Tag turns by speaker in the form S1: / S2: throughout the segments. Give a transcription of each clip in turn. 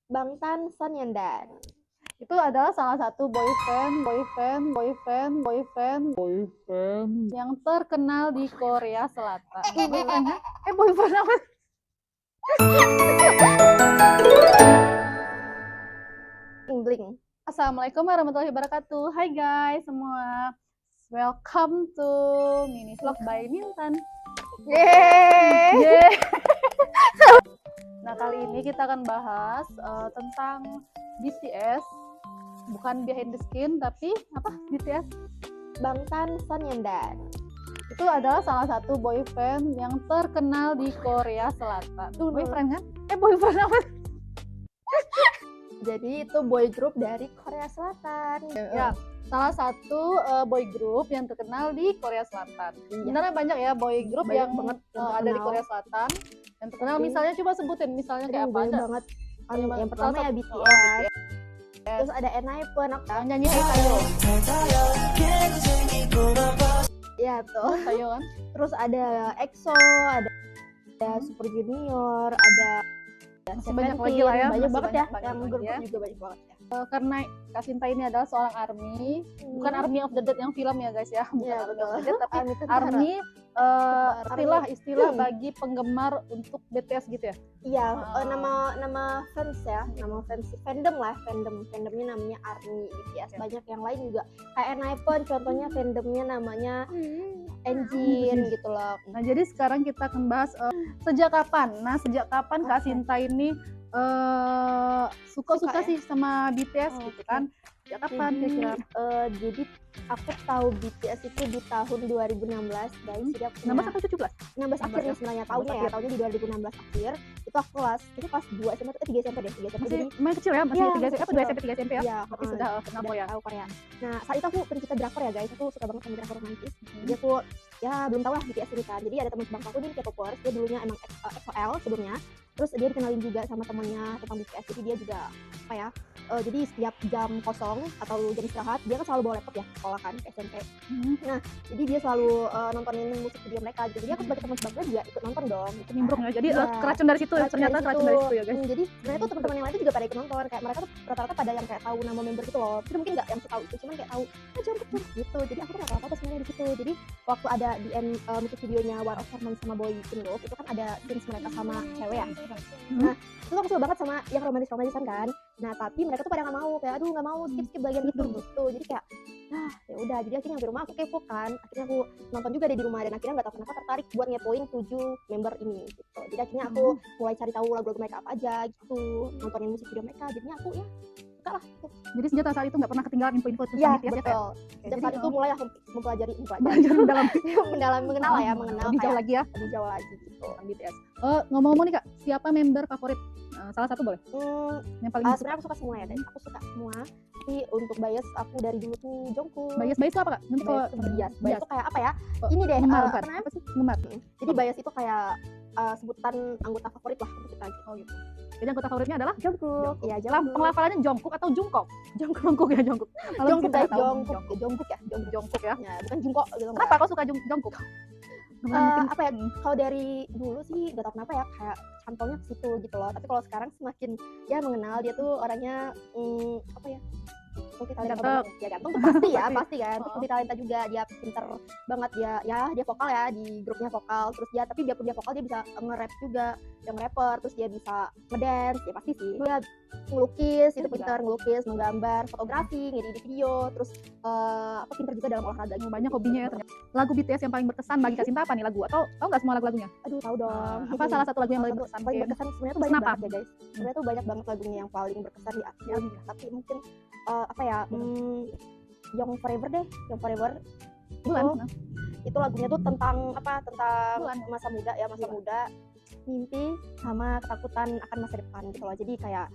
S1: Bangtan Sonyeondan.
S2: Itu adalah salah satu boyband yang terkenal di Korea Selatan. Boyfriend kan? Boyfriend apa?
S1: Bling.
S2: Assalamualaikum warahmatullahi wabarakatuh. Hai guys semua. Welcome to Mini Vlog by Mintan.
S1: Yeay.
S2: Nah, kali ini kita akan bahas tentang BTS. Bukan behind the skin, tapi apa BTS?
S1: Bangtan Sonyeondan.
S2: Itu adalah salah satu boyband yang terkenal di Korea Selatan. Boyfriend kan? Boyfriend apa?
S1: Jadi itu boy group dari Korea Selatan.
S2: Ya, salah satu boy group yang terkenal di Korea Selatan. Sebenarnya banyak ya boy group
S1: Banyak
S2: yang
S1: banget
S2: ada di Korea Selatan yang terkenal. Misalnya coba sebutin, misalnya kayak apa
S1: banyak
S2: aja?
S1: banget. Yang pertama
S2: Salah
S1: ya
S2: satu-
S1: BTS. Terus ada ENHYPEN.
S2: Yang nyanyi Hey Tayo.
S1: Ya tuh.
S2: Tayo kan?
S1: Terus ada EXO, ada Super Junior, ada
S2: Masih banyak lagi lah ya.
S1: Banyak
S2: Masih
S1: banget ya.
S2: banyak
S1: Yang
S2: lagi
S1: grup
S2: ya.
S1: juga banyak banget ya.
S2: Karena Kak Sinta ini adalah seorang ARMY, bukan Army of the Dead yang film ya guys ya, bukan
S1: Iya,
S2: Army of the
S1: betul.
S2: Dead, tapi
S1: Tentara.
S2: ARMY
S1: Army.
S2: istilah bagi penggemar untuk BTS gitu ya.
S1: Iya, nama fans ya, nama fans fandom lah, fandomnya namanya ARMY BTS. Banyak yang lain juga kayak ENHYPEN, contohnya fandomnya namanya Engine gitu loh.
S2: Nah, jadi sekarang kita akan bahas sejak kapan. Nah, sejak kapan Kak Sinta ini suka
S1: Suka ya?
S2: sih sama BTS gitu kan? Sejak kapan kira-kira?
S1: Jadi aku tahu BTS itu di tahun 2016 guys. Jadi aku
S2: 16 atau 17?
S1: 16 akhir nih
S2: 16
S1: sebenarnya
S2: 16
S1: tahunnya ya,
S2: akhir.
S1: tahunnya di 2016 akhir. Itu aku kelas 2 SMP, 3 SMP deh, 3 SMP.
S2: Masih
S1: Jadi
S2: main kecil ya, masih
S1: Iya,
S2: 2
S1: kecil.
S2: SMP, 3 SMP ya.
S1: iya,
S2: Tapi sudah kenal
S1: udah
S2: Korea.
S1: tahu Korea. Nah, saat itu aku pencinta drakor ya guys. Aku suka banget sama drakor romantis. Jadi aku ya belum tahu lah BTS ini kan. Jadi ada teman sebangku aku nih K-popers, dia dulunya emang EXO-L sebelumnya. Terus dia dikenalin juga sama temennya tentang BTS. Jadi dia juga apa ya? Jadi setiap jam kosong atau jam istirahat dia kan selalu bawa laptop ya sekolah kan ke SMP. Nah, jadi dia selalu nontonin musik video mereka gitu. Jadi aku sebagai teman sebangkunya juga ikut nonton dong. Gitu.
S2: Nimbrung ya. Jadi
S1: Iya.
S2: keracun dari situ ya. Ternyata keracun dari situ ya guys.
S1: Jadi sebenarnya tuh teman-teman yang lain tuh juga pada ikut nonton. Kayak mereka tuh rata-rata pada yang kayak tahu nama member gitu loh. Jadi mungkin nggak yang tahu itu, cuman kayak tahu Jungkook gitu. Jadi aku tuh nggak tahu apa sebenarnya di situ. Jadi waktu ada di end musik videonya War of Herman sama Boy in Love itu kan ada scenes mereka sama cewek ya. Nah, itu aku suka banget sama yang romantisan kan. Nah, tapi mereka tuh pada nggak mau, kayak aduh nggak mau skip bagian itu gitu. Jadi kayak ya udah, jadi akhirnya di rumah aku kepo kan. Akhirnya aku nonton juga deh di rumah dan akhirnya nggak tahu kenapa tertarik buat ngepoin 7 member ini gitu. Jadi akhirnya aku mulai cari tahu lagu-lagu mereka apa aja gitu, nontonin musik video mereka. Jadinya aku ya suka lah gitu.
S2: Jadi sejak saat itu nggak pernah ketinggalan info-info tentang
S1: Iya,
S2: BTS ya.
S1: betul. Sejak
S2: Jadi,
S1: saat itu mulai aku mempelajari
S2: dalam
S1: mengenal ya, mengenal
S2: lebih jauh
S1: kayak
S2: lagi ya
S1: lebih jauh lagi gitu.
S2: tentang BTS. Ngomong-ngomong nih Kak, siapa member favorit? Salah satu boleh? Yang paling suka.
S1: Sebenarnya aku suka semua ya, guys. Aku suka semua. Tapi untuk bias aku dari dulu tuh Jungkook.
S2: Bias itu apa Kak? Nanti kalau
S1: Bias itu kayak apa ya? Ini deh,
S2: gemar
S1: apa
S2: bukan?
S1: namanya?
S2: Apa sih? Gemar.
S1: Jadi bias itu kayak sebutan anggota favorit lah untuk kita gitu.
S2: Oh gitu. Jadi anggota favoritnya adalah
S1: Jungkook. Iya,
S2: pengelafalannya Jongkook atau Jungkook? Jongkook ya, Jongkook. Kalau
S1: Jungkook
S2: kita
S1: guys,
S2: tahu,
S1: Jungkook ya.
S2: Jongkook ya.
S1: Ya, bukan Jungkook gitu.
S2: Kenapa kau suka Jongkook?
S1: Apa ya, kalau dari dulu sih gak tau kenapa ya, kayak cantolnya ke situ gitu loh. Tapi kalau sekarang semakin ya mengenal dia tuh orangnya apa ya, multi talenta banget ya. Ganteng tuh pasti ya, pasti kan. Terus multi talenta juga, dia pinter banget dia vokal ya, di grupnya vokal. Terus dia, tapi biarpun dia vokal dia bisa nge-rap juga, yang rapper. Terus dia bisa ngedance, ya pasti sih. Dia ngelukis, itu pinter ngelukis, menggambar, fotografi, ngedit video. Terus apa pinter juga dalam olahraga.
S2: Banyak hobinya ya ternyata. Lagu BTS yang paling berkesan bagi Kak Sinta apa nih lagu? Atau tahu nggak semua lagu-lagunya?
S1: Aduh, tahu dong.
S2: Apa salah satu lagu yang paling berkesan?
S1: Paling berkesan sebenarnya tuh banyak
S2: Kenapa?
S1: banget ya guys. Sebenarnya tuh banyak banget lagunya yang paling berkesan di aku. Tapi mungkin apa ya? Young Forever deh, Young Forever.
S2: Bulan.
S1: Itu lagunya tuh tentang apa? Tentang
S2: Bulan.
S1: masa muda ya, masa muda, mimpi sama ketakutan akan masa depan gitu loh. Jadi kayak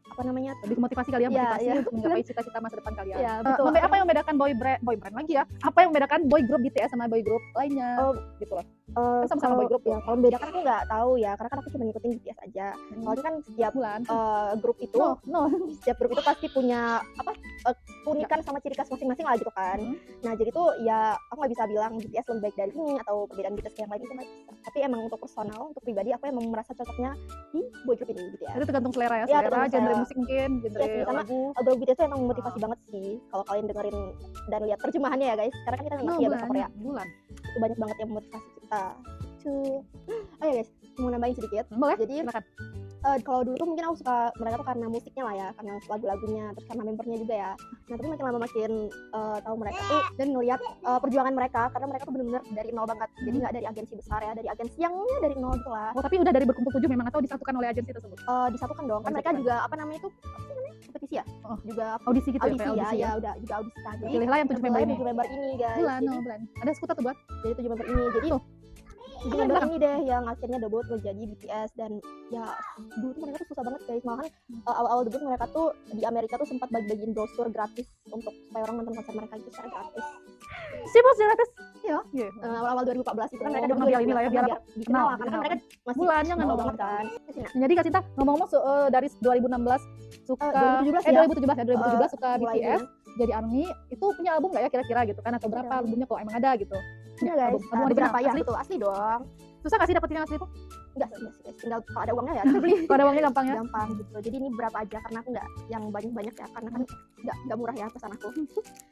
S1: apa namanya?
S2: Lebih motivasi kalian,
S1: Iya,
S2: motivasi
S1: iya.
S2: untuk menggapai cita-cita masa depan kalian.
S1: Iya, betul.
S2: Apa yang membedakan boy brand lagi ya? Apa yang membedakan boy group BTS sama boy group lainnya?
S1: Oh,
S2: gitu loh. Kan sama-sama boy
S1: Kalau
S2: group
S1: ya kalau membedakan aku nggak tahu ya, karena kan aku cuma ngikutin BTS aja. Soalnya kan setiap
S2: bulan.
S1: grup itu
S2: No.
S1: setiap grup itu pasti punya keunikan sama ciri khas masing-masing lah gitu kan. Nah jadi tuh ya aku nggak bisa bilang BTS lebih baik dari ini atau perbedaan BTS yang lain itu nggak bisa. Tapi emang untuk personal, untuk pribadi aku emang merasa cocoknya di boy group ini BTS.
S2: Itu tergantung selera ya,
S1: Iya,
S2: selera,
S1: tergantung
S2: genre
S1: selera.
S2: musik mungkin, genre
S1: Iya sih, sama
S2: lagu.
S1: lagu BTS tuh emang memotivasi banget sih kalau kalian dengerin dan lihat terjemahannya ya guys. Karena kan kita ngerti ya bahasa Korea.
S2: Bulan.
S1: Itu banyak banget yang memotivasi kita. Oh ya guys, mau nambahin sedikit.
S2: Boleh?
S1: Jadi
S2: Silakan.
S1: kalau dulu tuh mungkin aku suka mereka tuh karena musiknya lah ya, karena lagu-lagunya, terus karena membernya juga ya. Nah tapi makin lama makin tahu mereka tuh dan ngelihat perjuangan mereka, karena mereka tuh benar-benar dari nol banget. Jadi nggak dari agensi besar ya, dari agensi yang dari nol gitu lah.
S2: Oh, tapi udah dari berkumpul 7 memang atau disatukan oleh agensi tersebut?
S1: Disatukan dong, kan mereka
S2: Disatukan.
S1: juga apa namanya itu, apa sih namanya, kompetisi ya?
S2: Oh.
S1: Juga
S2: Audisi gitu
S1: audisi
S2: ya, kayak audisi
S1: ya, udah juga audisi kan. Jadi
S2: pilihlah yang 7 member ini.
S1: 7 member ini guys.
S2: Bulan,
S1: Jadi,
S2: no, bulan. Ada skuter tuh buat.
S1: jadi 7 member ini. Jadi
S2: Tuh.
S1: 7 member ini deh yang akhirnya debut menjadi BTS. Dan ya dulu tuh mereka tuh susah banget guys, malahan awal-awal debut mereka tuh di Amerika tuh sempat bagi-bagiin brosur gratis untuk supaya orang nonton konser mereka itu secara gratis.
S2: Si bos gratis.
S1: Iya.
S2: Iya.
S1: Awal-awal 2014 itu kan mereka
S2: Oh,
S1: debut
S2: biar inilah ya, biar
S1: dikenal lah, karena kan
S2: dikenal.
S1: mereka masih
S2: Bulan, jangan
S1: nol
S2: dong.
S1: banget kan.
S2: Jadi Kak Cinta ngomong-ngomong dari 2016 suka
S1: 2017 ya.
S2: 2017 ya, 2017 suka
S1: mulai
S2: BTS jadi ARMY, itu punya album nggak ya kira-kira gitu kan, atau berapa
S1: Ada.
S2: albumnya kalau emang ada gitu?
S1: Iya guys,
S2: album
S1: ada
S2: original,
S1: berapa ya?
S2: asli?
S1: Betul, asli dong.
S2: Susah nggak sih dapetin yang asli itu?
S1: Enggak sih guys, tinggal kalau ada uangnya ya kita beli.
S2: Kalau ada uangnya gampang ya?
S1: Gampang gitu. Jadi ini berapa aja karena aku nggak yang banyak-banyak ya, karena kan nggak murah ya pesan aku.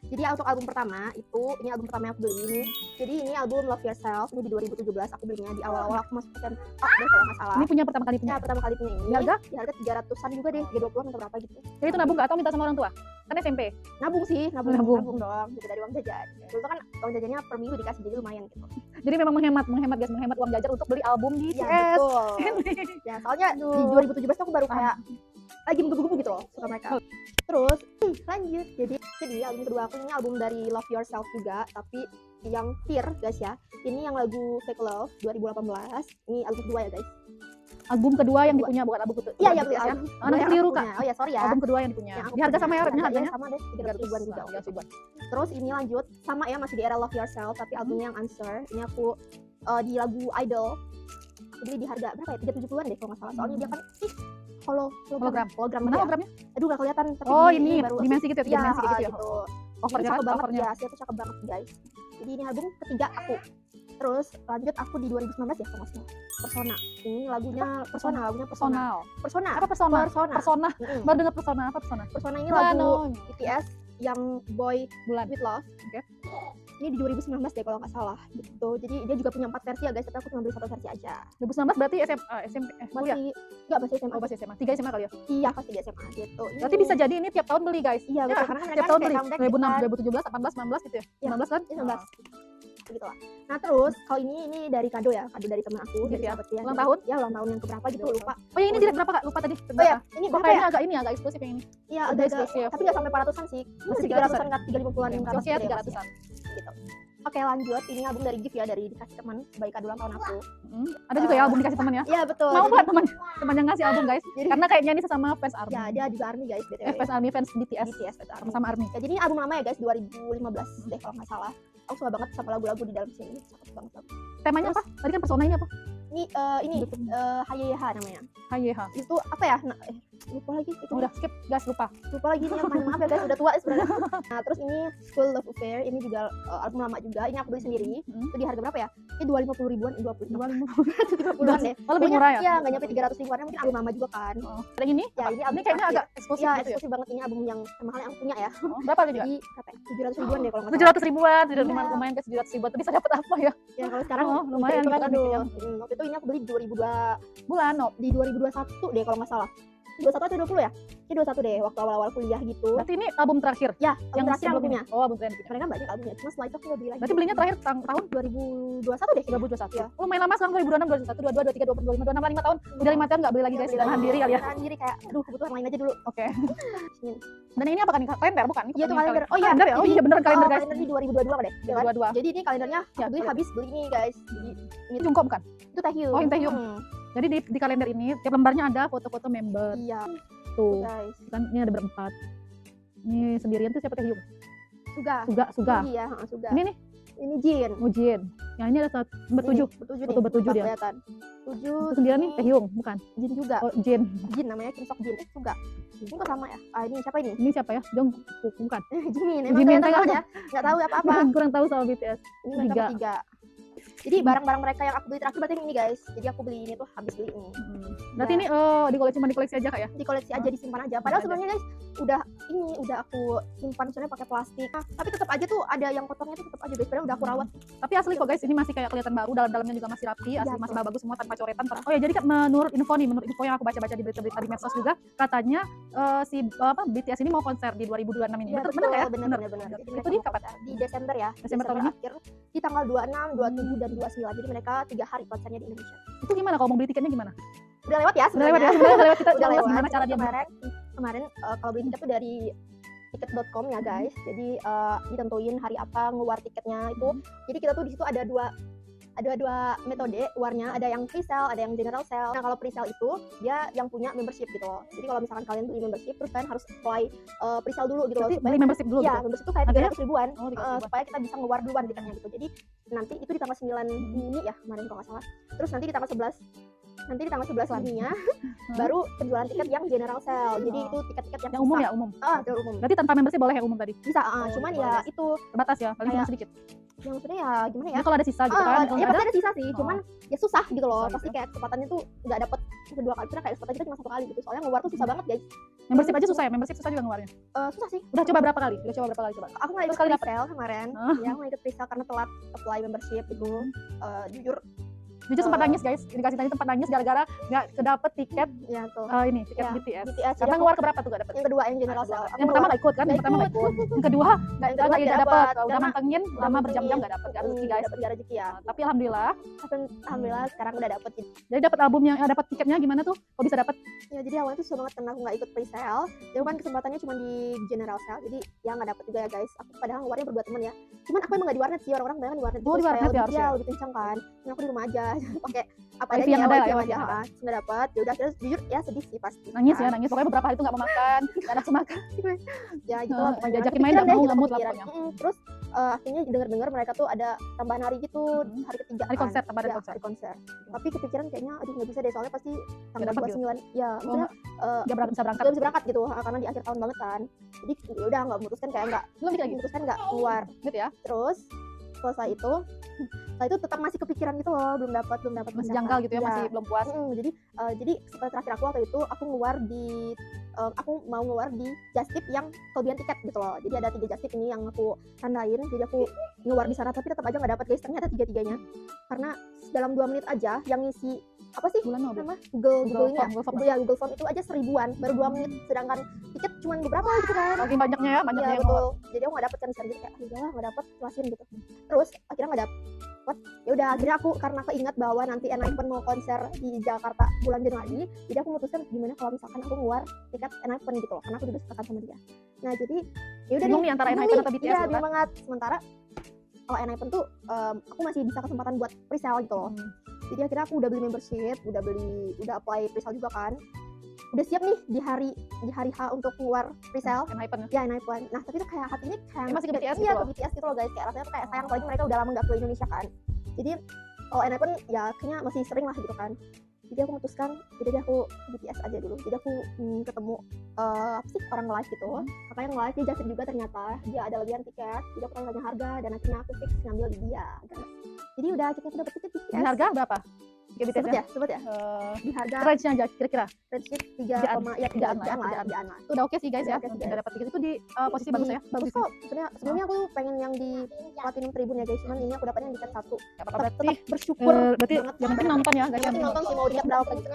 S1: Jadi untuk album pertama itu, ini album pertama yang aku beli ini. Jadi ini album Love Yourself, ini di 2017 aku belinya, di awal-awal aku masuk SMA deh kalau nggak salah.
S2: Ini punya pertama kali
S1: Ya
S2: punya.
S1: pertama kali punya ini.
S2: Di harga?
S1: Di harga 300-an juga deh, 320-an atau berapa gitu.
S2: Jadi itu nabung nggak atau minta sama orang tua? Kan SMP.
S1: Nabung sih,
S2: Nabung.
S1: nabung dong, gitu dari uang jajan. Dulu tuh kan uang jajannya per minggu dikasih, jadi lumayan gitu.
S2: Jadi memang menghemat guys, menghemat uang jajan untuk beli album BTS.
S1: Ya betul. Ya soalnya
S2: Aduh.
S1: di 2017 tuh aku baru kayak lagi menggebu-gebu gitu loh suka mereka. Terus lanjut, jadi album kedua aku ini album dari Love Yourself juga, tapi yang Tear guys ya. Ini yang lagu Fake Love 2018. Ini album kedua ya guys.
S2: Album kedua yang
S1: Kedua.
S2: dipunya, bukan album kedua.
S1: Iya
S2: BTS
S1: ya,
S2: ya.
S1: album
S2: Anak
S1: yang
S2: keliru
S1: aku
S2: Kak.
S1: punya. Oh ya sorry ya.
S2: Album kedua yang dipunya.
S1: Yang aku
S2: Di harga
S1: punya.
S2: sama ya, harganya
S1: Iya, sama deh 300 ribuan juga.
S2: 300 ribuan.
S1: Terus ini lanjut sama ya, masih di era Love Yourself tapi albumnya yang Answer. Ini aku di lagu Idol. Beli di harga berapa ya? 370-an deh kalau nggak salah. Soalnya dia kan hologram.
S2: Mana
S1: gitu ya.
S2: hologramnya?
S1: Aduh nggak kelihatan tapi
S2: Oh ini
S1: baru
S2: dimensi gitu ya, tiga
S1: iya,
S2: dimensi gitu ya.
S1: gitu. Ini
S2: Covernya
S1: cakep
S2: kan,
S1: banget
S2: covernya.
S1: ya, aslinya tuh cakep banget guys. Jadi ini album ketiga aku. Terus lanjut aku di 2019 ya kalau nggak salah. Persona. Ini lagunya Persona.
S2: Personal.
S1: Persona.
S2: Apa persona?
S1: Persona.
S2: Persona.
S1: Mm-mm.
S2: Baru dengar persona, apa persona?
S1: Persona ini
S2: Bulan,
S1: lagu
S2: no.
S1: BTS yang Boy
S2: Bulan.
S1: with Love.
S2: Oke.
S1: Ini di 2019 deh kalau nggak salah gitu. Jadi dia juga punya 4 versi ya guys, tapi aku cuma beli 1 versi aja.
S2: 2019 berarti SMA, SMP, kuliah?
S1: Masih nggak masih SMA.
S2: Oh masih SMA, 3 SMA kali ya?
S1: Iya pasti di SMA gitu.
S2: Berarti bisa jadi ini tiap tahun beli guys.
S1: Iya betul, karena
S2: Tiap
S1: mereka
S2: tahun
S1: kayak
S2: beli,
S1: comeback
S2: 2006,
S1: gitu kan.
S2: 2017, 18, 19 gitu ya?
S1: Iya,
S2: 19 kan?
S1: 19. Gitu lah. Nah terus kalau ini dari kado ya, kado dari teman aku.
S2: Gitu
S1: dari
S2: ya?
S1: sahabatku ya.
S2: Ulang
S1: Jadi-
S2: tahun?
S1: Ya ulang tahun yang keberapa gitu lupa.
S2: Oh ya ini direct berapa kak? Lupa tadi.
S1: Oh ya, ini
S2: Oh,
S1: berapa
S2: kayaknya
S1: ya?
S2: agak ini, agak eksklusif yang ini.
S1: Iya
S2: Udah
S1: agak
S2: eksklusif.
S1: tapi nggak sampai 400-an sih. Masih
S2: 300-an.
S1: 300-an kan, 350-an ke atas
S2: Oke ya,
S1: gitu ya,
S2: 300-an.
S1: gitu. Oke lanjut, ini album dari gift ya, dari dikasih teman sebagai kado ulang tahun aku.
S2: Ada juga ya album dikasih teman ya?
S1: Iya betul.
S2: Mau
S1: Jadi-
S2: buat teman yang ngasih album guys?
S1: Jadi-
S2: Karena kayaknya ini sesama fans ARMY.
S1: Ya dia juga ARMY guys BTW.
S2: Fans ARMY, fans BTS.
S1: BTS betul, ARMY.
S2: Sama-sama ARMY.
S1: Ya, jadi ini album lama ya guys, 2015 deh kalau nggak salah. Aku suka banget sama lagu-lagu di dalam sini, cakep banget lagu.
S2: Temanya apa? Tadi kan persona ini apa?
S1: Ini
S2: Betul.
S1: Hayeha namanya.
S2: HYH.
S1: Itu apa ya? Lupa lagi itu.
S2: Udah skip guys, lupa.
S1: Lupa lagi ini apa, maaf ya guys, udah tua sebenarnya. Nah terus ini School Love Affair, ini juga album lama juga. Ini aku beli sendiri. Itu di harga berapa ya? Ini 250 ribuan, 250-an deh.
S2: Oh lebih murah ya?
S1: Iya, nggak nyampe 300 ribuan, mungkin album lama juga kan.
S2: Yang ini?
S1: Ya ini album
S2: Ini kayaknya
S1: terakhir.
S2: agak eksklusif
S1: Iya,
S2: gitu ya?
S1: eksklusif banget, ini album yang termahal yang aku punya ya.
S2: Oh, berapa tadi juga?
S1: Jadi berapa ya? 700 ribuan deh kalau nggak salah.
S2: 700 ribuan,
S1: Iya.
S2: lumayan ke 700 ribuan. Tapi bisa dapat apa ya?
S1: Ya kalau sekarang
S2: Oh, lumayan
S1: itu kan
S2: gitu kan
S1: aduh.
S2: bikinnya.
S1: Waktu itu ini aku beli di 2002
S2: Bulan, no.
S1: di 2021 deh kalau nggak salah. 21 atau 20 ya? Ini 21 deh, waktu awal-awal kuliah gitu.
S2: Berarti ini album terakhir?
S1: Ya, album terakhir aku punya.
S2: Oh, album terakhir.
S1: Mereka banyak albumnya, cuma setelah itu aku nggak beli lagi.
S2: Berarti belinya terakhir tahun
S1: 2021 deh.
S2: 2021.
S1: Iya.
S2: Oh, lumayan lama sekarang 2026, 2021, 22, 23, 24, 25, 26, 5 tahun. Udah 5 tahun nggak beli lagi guys, dan diri kali ya.
S1: Tahan diri kayak, aduh kebutuhan lain aja dulu.
S2: Oke.
S1: Ini.
S2: Dan ini apa kan? Kalender bukan?
S1: Iya itu kalender. Oh iya,
S2: kalender ya? Oh iya beneran kalender guys.
S1: Kalender di 2022 deh. Ya kan?
S2: 2022.
S1: Jadi ini kalendernya
S2: Ya,
S1: aku beli habis beli ini guys. Jadi
S2: Ini Jungkook bukan?
S1: itu Taehyung.
S2: Oh, yang Taehyung. Jadi di kalender ini tiap lembarnya ada foto-foto member.
S1: Iya,
S2: Tuh.
S1: guys.
S2: Kan ini ada berempat. Ini sendirian tuh siapa Taehyung?
S1: Suga.
S2: Suga.
S1: Iya, Suga.
S2: Ini nih.
S1: Ini Jin.
S2: Jin. Yang ini ada bertujuh.
S1: Bertujuh
S2: Foto bertujuh dia.
S1: kelihatan. 7.
S2: Itu 9 nih Taehyung, bukan?
S1: Jin juga.
S2: Oh, Jin.
S1: Jin namanya Kim Sok Jin. Enggak. Ini kok sama ya? Ah, ini siapa ini?
S2: Ini siapa ya? Jungkook, bukan?
S1: Jimin. Emang
S2: Jimin,
S1: kelihatan
S2: enggak
S1: banget ya? Enggak tahu apa-apa.
S2: Kurang tahu sama BTS.
S1: Ini mereka bertiga. Jadi barang-barang mereka yang aku beli terakhir berarti ini guys. Jadi aku beli ini tuh habis beli ini.
S2: Berarti ini cuma dikoleksi aja Kak ya?
S1: Di koleksi aja, disimpan aja. Padahal sebenarnya guys udah aku simpan soalnya pakai plastik. Nah, tapi tetap aja tuh ada yang kotornya tuh tetap aja guys. Padahal udah aku rawat.
S2: Tapi asli kok guys, ini masih kayak kelihatan baru, dalam-dalamnya juga masih rapi, asli
S1: Iya,
S2: masih
S1: betul.
S2: bagus semua tanpa coretan. Oh ya, jadi menurut info yang aku baca-baca di berita-berita di medsos juga, katanya BTS ini mau konser di 2026 ini.
S1: Iya,
S2: Bener ya?
S1: benar. Jadi
S2: Itu
S1: mereka
S2: di
S1: mau
S2: kapan?
S1: konser di Desember ya.
S2: Desember tahun ini?
S1: akhir di tanggal 26, 27 dan 29. Jadi mereka 3 hari konsernya di Indonesia.
S2: Itu gimana kalau mau beli tiketnya gimana?
S1: Udah lewat ya
S2: Udah lewat
S1: sebenarnya.
S2: ya, sebenarnya lewat kita
S1: Udah lewat.
S2: gimana cara dia beli?
S1: Kemarin kalau beli tiket tuh dari tiket.com ya guys. Jadi ditentuin hari apa ngeluar tiketnya itu. Jadi kita tuh di situ ada dua metode warnya, ada yang pre-sale, ada yang general sale. Nah kalau pre-sale itu dia yang punya membership gitu loh. Jadi kalau misalkan kalian beli membership terus kalian harus apply pre-sale dulu gitu loh.
S2: Berarti beli membership dulu
S1: Iya,
S2: gitu?
S1: membership itu kayak
S2: Harganya?
S1: 300 ribuan,
S2: Oh, 300 ribuan.
S1: supaya kita bisa ngeluar duluan tiketnya gitu. Jadi nanti itu di tanggal 9 Juni ya kemarin kalau nggak salah. Terus nanti di tanggal 11 Juninya baru penjualan tiket yang general sale. Jadi itu tiket-tiket
S2: Yang umum ya, umum.
S1: Jalur umum.
S2: Berarti tanpa membership boleh yang umum tadi?
S1: Bisa,
S2: Oh,
S1: cuman
S2: boleh
S1: ya
S2: ya.
S1: itu
S2: Terbatas ya, paling cuma
S1: Kayak-
S2: sedikit.
S1: yang maksudnya ya gimana ya?
S2: Jadi kalau ada sisa gitu kan, kalau
S1: Ya
S2: nggak
S1: pasti
S2: ada,
S1: ada sisa sih, cuman ya susah gitu loh.
S2: Susah
S1: Pasti
S2: gitu.
S1: kayak kesempatannya tuh nggak dapet kedua kali. Karena kayak kesempatan kita cuma 1 kali gitu. Soalnya ngeluar tuh susah banget guys.
S2: membership aja susah ya, membership susah juga ngeluarnya.
S1: Susah sih.
S2: Udah coba berapa kali? Coba?
S1: Aku nggak ikut
S2: Terus kali dapet?
S1: pre-sale kemarin.
S2: Ah.
S1: Ya, aku nggak ikut pre-sale karena telat apply membership itu. Jujur,
S2: Jujur sempat nangis guys, dikasih tanya sempat nangis gara-gara nggak kedapet tiket
S1: ya tuh.
S2: ini tiket
S1: Ya,
S2: BTS.
S1: BTS. Jadi
S2: Karena
S1: aku-
S2: ngeluar ke berapa tuh gak dapet?
S1: yang kedua yang general sale.
S2: Yang pertama nggak ikut kan? Yang pertama nggak ikut. Yang kedua nggak dapet. Udah
S1: Karena
S2: mantengin lama
S1: mantengin.
S2: berjam-jam nggak dapet. Nggak rezeki guys.
S1: Dapat rezeki ya.
S2: Tapi alhamdulillah.
S1: Alhamdulillah sekarang udah dapet.
S2: Jadi dapat albumnya, dapat tiketnya gimana tuh? Kok bisa dapat?
S1: Ya jadi awalnya tuh susah banget karena aku nggak ikut pre-sale. Cuman kesempatannya cuma di general sale. Jadi ya nggak dapet juga ya guys. Aku padahal ngeluarnya berdua temen ya. Cuman aku emang nggak di warnet sih, orang-orang banyak di warnet.
S2: Oh, di warnet ya harusnya?
S1: Lebih kencang kan. Nah, aku di rumah aja pakai apa
S2: Wifi yang ada ya,
S1: wifi
S2: wifi
S1: aja.
S2: yang ada.
S1: Nggak dapet. Ya udah akhirnya jujur ya sedih sih pasti.
S2: Nangis ya,
S1: kan.
S2: nangis. Pokoknya beberapa hari itu nggak mau makan, nggak nafsu makan.
S1: Ya gitu lah pokoknya.
S2: Diajakin
S1: Kepikiran
S2: main nggak
S1: deh
S2: mau,
S1: gitu,
S2: nggak mood lah
S1: kepikiran.
S2: pokoknya.
S1: Terus akhirnya dengar-dengar mereka tuh ada tambahan hari gitu, hari ketiga.
S2: Hari konser, tambahan
S1: Ya,
S2: konser.
S1: hari konser. Tapi kepikiran kayaknya aduh nggak bisa deh soalnya pasti tanggal
S2: dapet gitu?
S1: 29 ya maksudnya
S2: Nggak bisa berangkat.
S1: belum bisa berangkat gitu karena di akhir tahun banget kan. Jadi ya udah nggak memutuskan kayak nggak
S2: Belum dikit lagi.
S1: memutuskan nggak keluar.
S2: Gitu ya.
S1: Terus setelah itu tetap masih kepikiran gitu loh, belum dapat
S2: Masih janggal gitu ya,
S1: Iya.
S2: masih belum puas.
S1: Jadi setelah terakhir aku waktu itu aku mau ngeluar di just tip yang kelebihan tiket gitu loh. Jadi ada 3 just tip ini yang aku tandain, jadi aku ngeluar di sana tapi tetap aja nggak dapat guys, ternyata 3-3-nya karena dalam 2 menit aja yang ngisi apa sih
S2: Bulan mau
S1: nama Google ini ya
S2: Google Form.
S1: Google Form itu aja 1000-an baru 2 menit, sedangkan tiket cuma beberapa gitu kan.
S2: Saking banyaknya ya, banyaknya
S1: Iya
S2: yang
S1: betul. Jadi aku nggak dapet kan di sana, jadi kayak udah nggak dapet, jelasin gitu. Terus akhirnya nggak dapet. Ya udah akhirnya aku karena keinget bahwa nanti Enhypen mau konser di Jakarta bulan Januari, jadi aku memutuskan gimana kalau misalkan aku ngeluar tiket Enhypen gitu loh, karena aku juga sepakat sama dia. Nah jadi ya udah
S2: bingung nih antara
S1: bingung
S2: Enhypen
S1: nih.
S2: atau BTS
S1: Iya,
S2: gitu kan?
S1: bingung banget. Sementara kalau Enhypen tuh aku masih bisa kesempatan buat pre-sale gitu loh. Jadi akhirnya aku udah beli membership, udah apply pre-sale juga kan. Udah siap nih di hari H untuk keluar pre-sale.
S2: Enhypen.
S1: Ya Enhypen. Nah tapi tuh kayak hatinya kayak
S2: Ya, masih ke BTS
S1: iya,
S2: gitu
S1: ke
S2: loh.
S1: BTS gitu loh guys. Kayak rasanya tuh kayak sayang, apalagi mereka udah lama nggak ke Indonesia kan. Jadi kalau Enhypen ya kayaknya masih sering lah gitu kan. Jadi aku memutuskan jadi aku ke BTS aja dulu. Jadi aku ketemu apa sih orang live gitu. Kakak yang live dia jelasin juga ternyata dia ada lebihan tiket. Jadi aku tanya harga dan akhirnya aku fix ngambil di dia guys. Jadi udah akhirnya aku dapet tiket BTS.
S2: Di harga berapa? Tiket BTS
S1: Sebut
S2: ya?
S1: ya, sebut ya. Di harga
S2: Range-nya aja kira-kira.
S1: range 3,
S2: Tigaan.
S1: ya
S2: Tigaan
S1: 3
S2: lah ya,
S1: lah,
S2: tigaan.
S1: 3-an lah.
S2: Itu udah oke sih guys ya.
S1: Udah oke sih, guys.
S2: Udah dapat tiket itu di posisi bagus ya.
S1: Bagus kok. Sebenarnya aku pengen yang di Platinum Tribun ya guys, cuman ini aku dapatnya yang di tiket 1.
S2: Gak apa-apa, berarti
S1: Bersyukur
S2: berarti
S1: banget.
S2: yang penting nonton ya guys.
S1: Yang penting nonton sih mau tiket berapa gitu.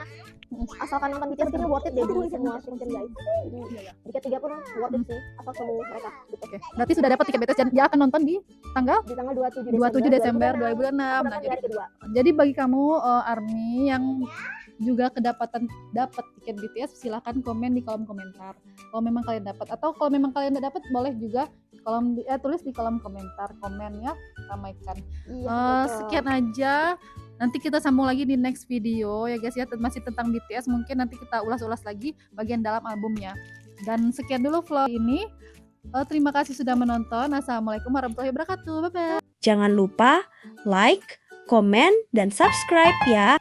S1: Asalkan nonton BTS kayaknya worth it deh di semua function guys. Jadi tiket 3 pun worth it sih, asal ketemu mereka gitu.
S2: Oke. Berarti sudah dapat tiket BTS dan dia akan nonton di tanggal
S1: Di tanggal 27
S2: Desember 2006.
S1: Aku
S2: Nah,
S1: datang di hari kedua.
S2: jadi bagi kamu ARMY yang juga dapat tiket BTS, silahkan komen di kolom komentar. Kalau memang kalian dapat, atau kalau memang kalian tidak dapat, boleh juga tulis di kolom komentar, komennya ramaikan.
S1: Iya, betul.
S2: Sekian aja. Nanti kita sambung lagi di next video ya guys ya, masih tentang BTS, mungkin nanti kita ulas-ulas lagi bagian dalam albumnya. Dan sekian dulu vlog ini. Terima kasih sudah menonton. Assalamualaikum warahmatullahi wabarakatuh. Bye bye.
S3: Jangan lupa like, komen, dan subscribe ya.